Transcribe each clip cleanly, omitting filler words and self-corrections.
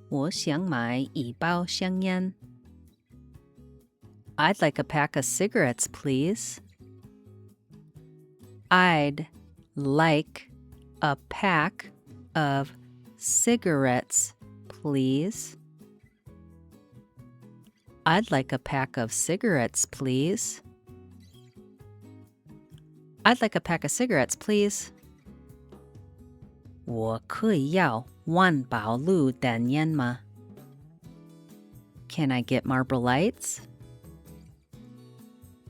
我想买一包香烟。I'd like a pack of cigarettes, please. I'd like a pack of cigarettes, please. I'd like a pack of cigarettes, please. I'd like a pack of cigarettes, please. 我可以要万宝路电烟吗？ Can I get Marlboro Lights?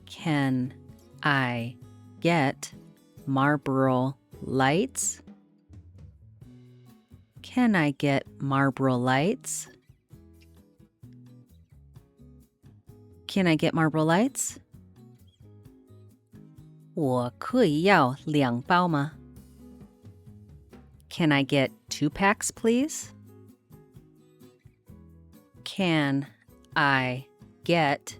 Can I get Marlboro Lights? Can I get Marlboro Lights? Can I get Marlboro Lights? 我可以要2包吗？ Can I get 2 packs, please? Can I get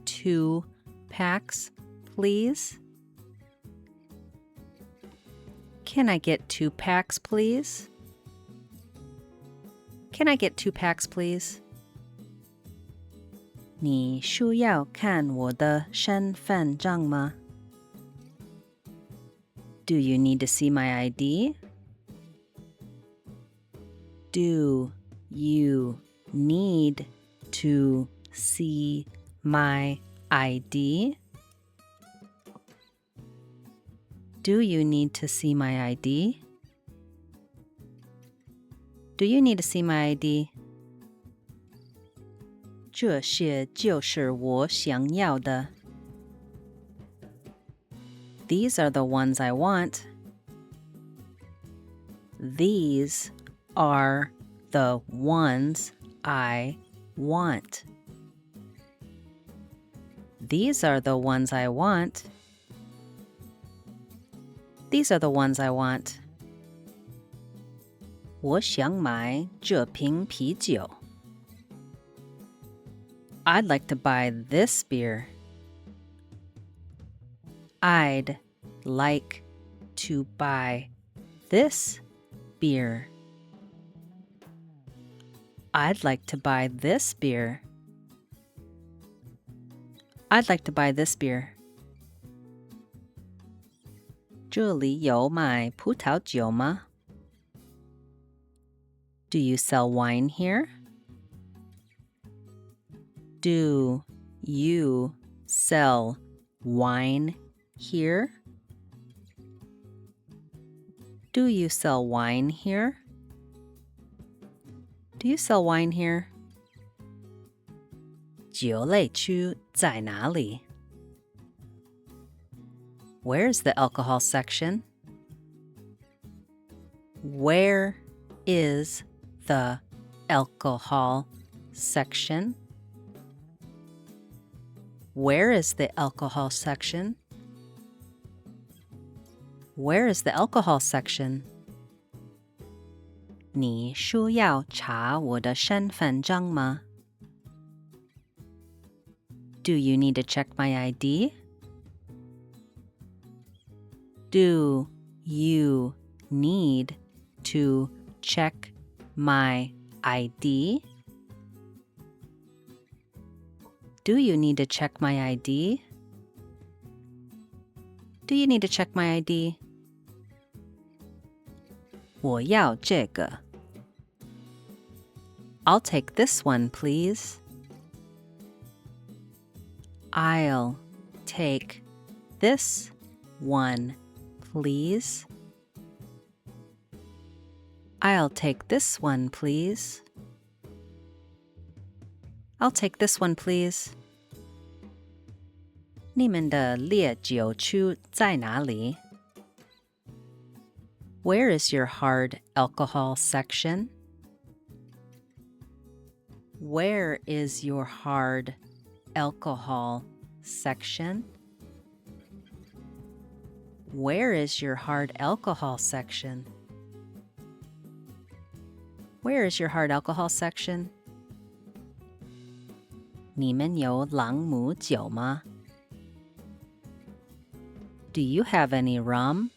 2 packs, please? Can I get 2 packs, please? Can I get 2 packs, please? 你需要看我的身份证吗？ Do you need to see my ID? Do you need to see my ID? Do you need to see my ID? Do you need to see my ID? 这些就是我想要的。These are the ones I want. These are the ones I want. These are the ones I want. These are the ones I want. 我想买这瓶啤酒。I'd like to buy this beer. I'd like to buy this beer. I'd like to buy this beer. I'd like to buy this beer. 这里有卖葡萄酒吗？ Do you sell wine here? Do you sell wine here? Do you sell wine here? Do you sell wine here? 酒类区在哪里？ Where's the alcohol section? Where is the alcohol section? Where is the alcohol section? Where is the alcohol section? 你需要查我的身份证吗？ Do you need to check my ID? Do you need to check my ID? Do you need to check my ID? Do you need to check my ID? 我要这个。I'll take this one, please. I'll take this one, please. I'll take this one, please. I'll take this one, please. 你们的烈酒区在哪里？ Where is your hard alcohol section? Where is your hard alcohol section? Where is your hard alcohol section? Where is your hard alcohol section? 你们有朗姆酒吗？ Do you have any rum?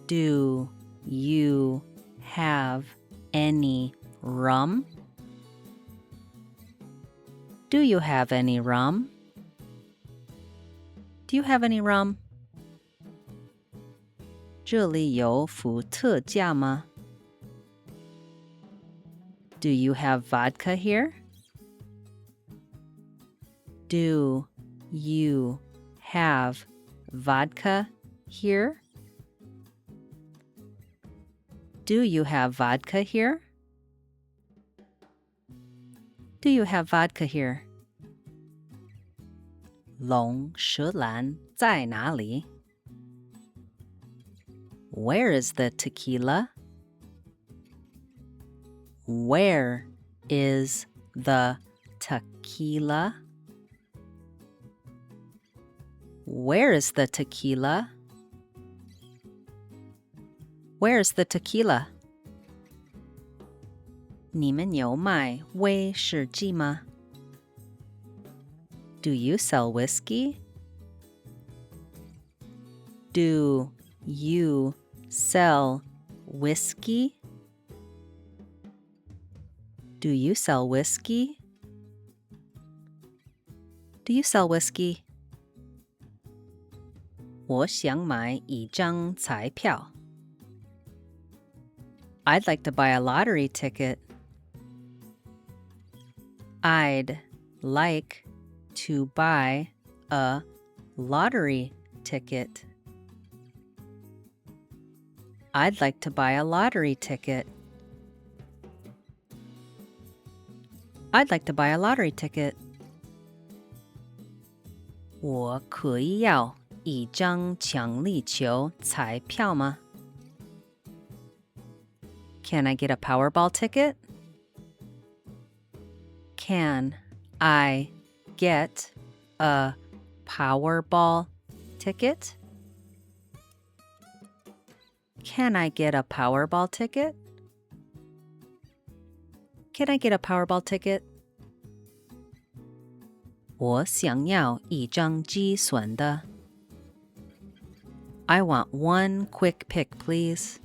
Do you have any rum? Do you have any rum? Do you have any rum? 这里有伏特加吗？ Do you have vodka here? Do you have vodka here? Do you have vodka here? Do you have vodka here? 龙舌兰在哪里？ Where is the tequila? Where is the tequila? Where is the tequila? Where is the tequila? 你们有卖威士忌吗？ Do you sell whiskey? Do you sell whiskey? Do you sell whiskey? Do you sell whiskey? 我想买一张彩票。I'd like to buy a lottery ticket. I'd like to buy a lottery ticket. I'd like to buy a lottery ticket. I'd like to buy a lottery ticket. 我可以要一张强力球彩票吗？ Can I get a Powerball ticket? Can I get a Powerball ticket? Can I get a Powerball ticket? Can I get a Powerball ticket? 我想要一张计算的。I want one quick pick, please.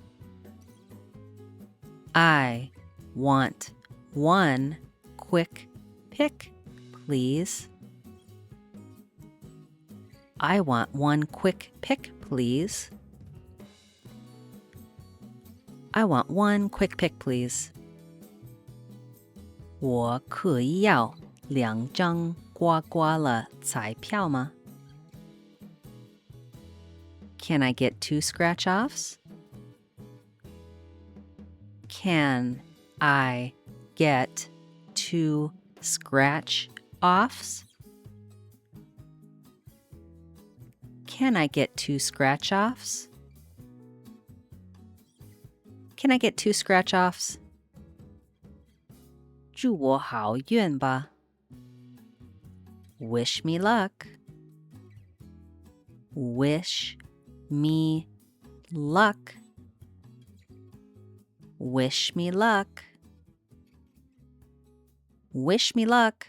I want one quick pick, please. I want one quick pick, please. I want one quick pick, please. 我可以要两张刮刮乐彩票吗？ Can I get 2 scratch-offs? Can I get 2 scratch-offs? Can I get 2 scratch-offs? Can I get 2 scratch-offs? 祝我好运吧。Wish me luck. Wish me luck. Wish me luck. Wish me luck.